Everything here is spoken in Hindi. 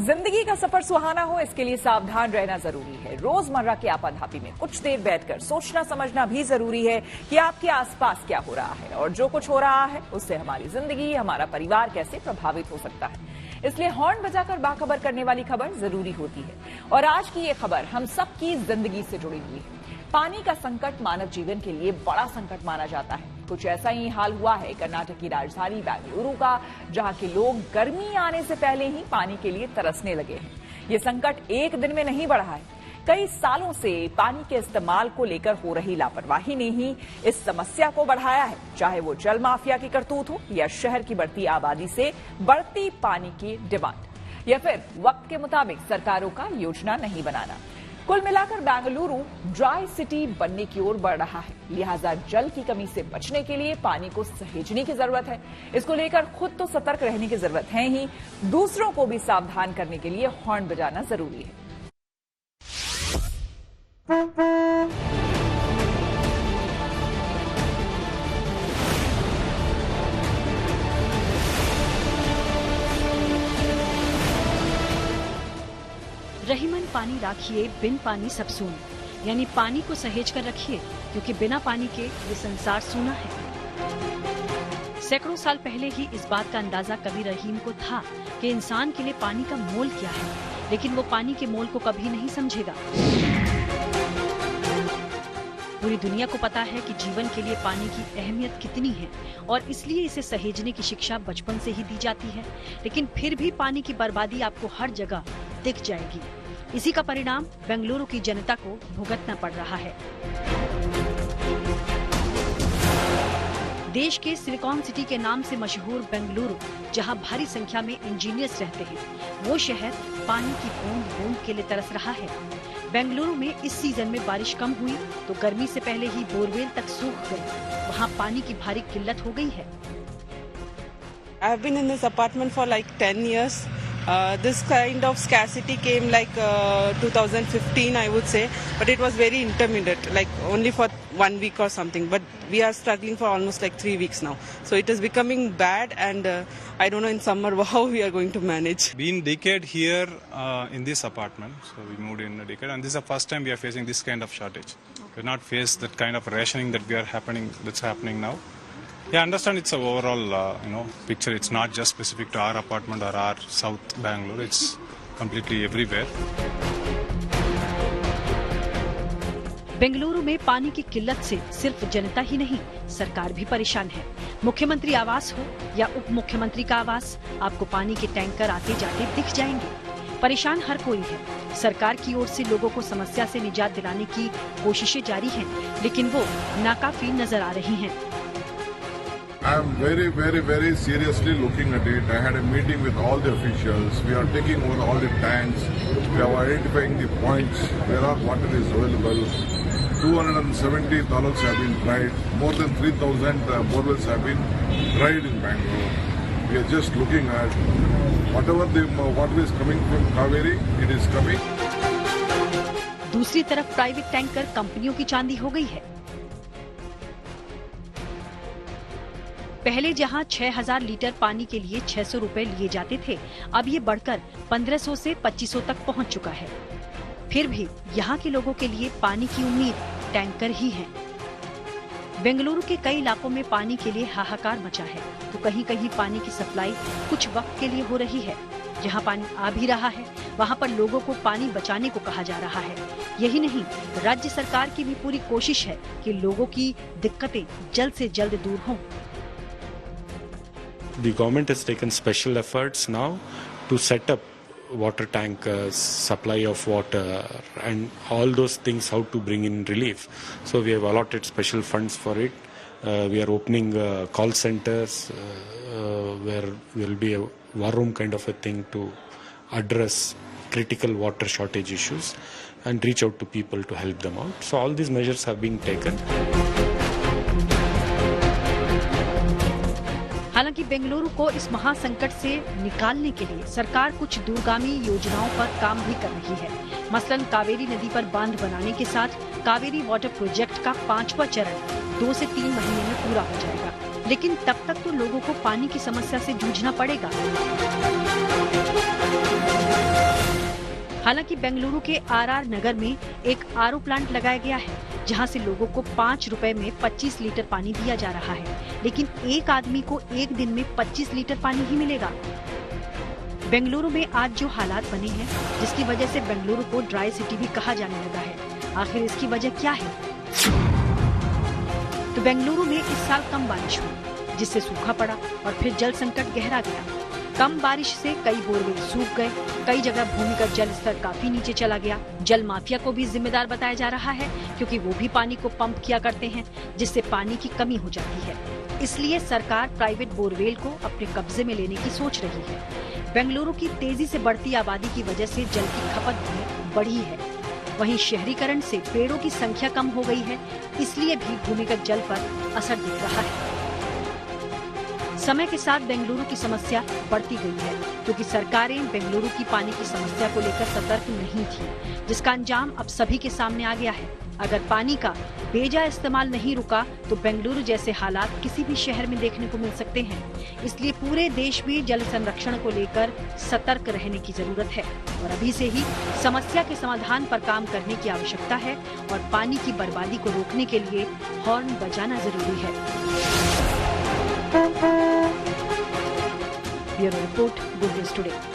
जिंदगी का सफर सुहाना हो, इसके लिए सावधान रहना जरूरी है। रोजमर्रा की आपाधापी में कुछ देर बैठकर सोचना समझना भी जरूरी है कि आपके आसपास क्या हो रहा है और जो कुछ हो रहा है उससे हमारी जिंदगी, हमारा परिवार कैसे प्रभावित हो सकता है। इसलिए हॉर्न बजाकर बाखबर करने वाली खबर जरूरी होती है। और आज की ये खबर हम सबकी जिंदगी से जुड़ी हुई है। पानी का संकट मानव जीवन के लिए बड़ा संकट माना जाता है। कुछ ऐसा ही हाल हुआ है कर्नाटक की राजधानी बेंगलुरु का, जहां के लोग गर्मी आने से पहले ही पानी के लिए तरसने लगे हैं। ये संकट एक दिन में नहीं बढ़ा है। कई सालों से पानी के इस्तेमाल को लेकर हो रही लापरवाही ने ही इस समस्या को बढ़ाया है, चाहे वो जल माफिया की करतूत हो या शहर की बढ़ती आबादी से बढ़ती पानी की डिमांड या फिर वक्त के मुताबिक सरकारों का योजना नहीं बनाना। कुल मिलाकर बेंगलुरु ड्राई सिटी बनने की ओर बढ़ रहा है। लिहाजा जल की कमी से बचने के लिए पानी को सहेजने की जरूरत है। इसको लेकर खुद तो सतर्क रहने की जरूरत है ही, दूसरों को भी सावधान करने के लिए हॉर्न बजाना जरूरी है। रहीमन पानी राखिए, बिन पानी सब सून, यानी पानी को सहेज कर रखिए, क्योंकि बिना पानी के ये संसार सूना है। सैकड़ों साल पहले ही इस बात का अंदाजा कवि रहीम को था कि इंसान के लिए पानी का मोल क्या है, लेकिन वो पानी के मोल को कभी नहीं समझेगा। पूरी दुनिया को पता है कि जीवन के लिए पानी की अहमियत कितनी है और इसलिए इसे सहेजने की शिक्षा बचपन से ही दी जाती है, लेकिन फिर भी पानी की बर्बादी आपको हर जगह दिख जाएगी। इसी का परिणाम बेंगलुरु की जनता को भुगतना पड़ रहा है। देश के सिलिकॉन सिटी के नाम से मशहूर बेंगलुरु, जहां भारी संख्या में इंजीनियर्स रहते हैं, वो शहर पानी की बूंद बूंद के लिए तरस रहा है। बेंगलुरु में इस सीजन में बारिश कम हुई तो गर्मी से पहले ही बोरवेल तक सूख गए। वहाँ पानी की भारी किल्लत हो गई है। I have been in this apartment for like 10 years. This kind of scarcity came like 2015, I would say, but it was very intermittent, like only for 1 week or something. But we are struggling for almost like 3 weeks now. So it is becoming bad, and I don't know in summer how we are going to manage. Been decade here in this apartment, so we moved in a decade, and this is the first time we are facing this kind of shortage. We've not faced that kind of rationing that's happening now. Yeah, I understand it's a overall picture. It's not just specific to our apartment or our South Bangalore. It's completely everywhere. Bengaluru में पानी की किल्लत से सिर्फ जनता ही नहीं, सरकार भी परेशान है। मुख्यमंत्री आवास हो या उप मुख्यमंत्री का आवास, आपको पानी के टैंकर आते जाते दिख जाएंगे। परेशान हर कोई है। सरकार की ओर से लोगों को समस्या से निजात दिलाने की कोशिशें जारी हैं, लेकिन वो नाकाफी नजर आ रही हैं। I am very, very, very seriously looking at it. I had a meeting with all the officials. We are taking over all the tanks. We are identifying the points where our water is available. 270 tunnels have been tried. More than 3,000 borewells have been tried in Bangalore. We are just looking at whatever the water is coming from Kaveri, it is coming. दूसरी तरफ प्राइवेट टैंकर कंपनियों की चांदी हो गई है। पहले जहां 6,000 लीटर पानी के लिए 600 रुपए लिए जाते थे, अब ये बढ़कर 1,500 से 2,500 तक पहुंच चुका है। फिर भी यहाँ के लोगों के लिए पानी की उम्मीद टैंकर ही है। बेंगलुरु के कई इलाकों में पानी के लिए हाहाकार मचा है, तो कहीं कहीं पानी की सप्लाई कुछ वक्त के लिए हो रही है। जहाँ पानी आ भी रहा है, वहाँ पर लोगों को पानी बचाने को कहा जा रहा है। यही नहीं, राज्य सरकार की भी पूरी कोशिश है कि लोगों की दिक्कतें जल्द से जल्द दूर हों। The government has taken special efforts now to set up water tankers, supply of water, and all those things, how to bring in relief. So we have allotted special funds for it. We are opening call centers where will be a war room kind of a thing to address critical water shortage issues and reach out to people to help them out. So all these measures have been taken. हालांकि बेंगलुरु को इस महासंकट से निकालने के लिए सरकार कुछ दूरगामी योजनाओं पर काम भी कर रही है। मसलन कावेरी नदी पर बांध बनाने के साथ कावेरी वाटर प्रोजेक्ट का 5वां चरण 2 से 3 महीने में पूरा हो जाएगा। लेकिन तब तक तो लोगों को पानी की समस्या से जूझना पड़ेगा। हालांकि बेंगलुरु के आरआर नगर में एक आरओ प्लांट लगाया गया है, जहां से लोगों को 5 रुपए में 25 लीटर पानी दिया जा रहा है, लेकिन एक आदमी को एक दिन में 25 लीटर पानी ही मिलेगा। बेंगलुरु में आज जो हालात बने हैं, जिसकी वजह से बेंगलुरु को ड्राई सिटी भी कहा जाने लगा है, आखिर इसकी वजह क्या है? तो बेंगलुरु में इस साल कम बारिश हुई, जिससे सूखा पड़ा और फिर जल संकट गहरा गया। कम बारिश से कई बोरवेल सूख गए, कई जगह भूमिगत जल स्तर काफी नीचे चला गया। जल माफिया को भी जिम्मेदार बताया जा रहा है, क्योंकि वो भी पानी को पंप किया करते हैं, जिससे पानी की कमी हो जाती है। इसलिए सरकार प्राइवेट बोरवेल को अपने कब्जे में लेने की सोच रही है। बेंगलुरु की तेजी से बढ़ती आबादी की वजह से जल की खपत भी बढ़ी है। वहीं शहरीकरण से पेड़ों की संख्या कम हो गई है, इसलिए भी भूमिगत जल पर असर दिख रहा है। समय के साथ बेंगलुरु की समस्या बढ़ती गई है, क्योंकि सरकारें बेंगलुरु की पानी की समस्या को लेकर सतर्क नहीं थी, जिसका अंजाम अब सभी के सामने आ गया है। अगर पानी का बेजा इस्तेमाल नहीं रुका तो बेंगलुरु जैसे हालात किसी भी शहर में देखने को मिल सकते हैं। इसलिए पूरे देश में जल संरक्षण को लेकर सतर्क रहने की जरूरत है और अभी से ही समस्या के समाधान पर काम करने की आवश्यकता है और पानी की बर्बादी को रोकने के लिए हॉर्न बजाना जरूरी है। Bureau report, good news today.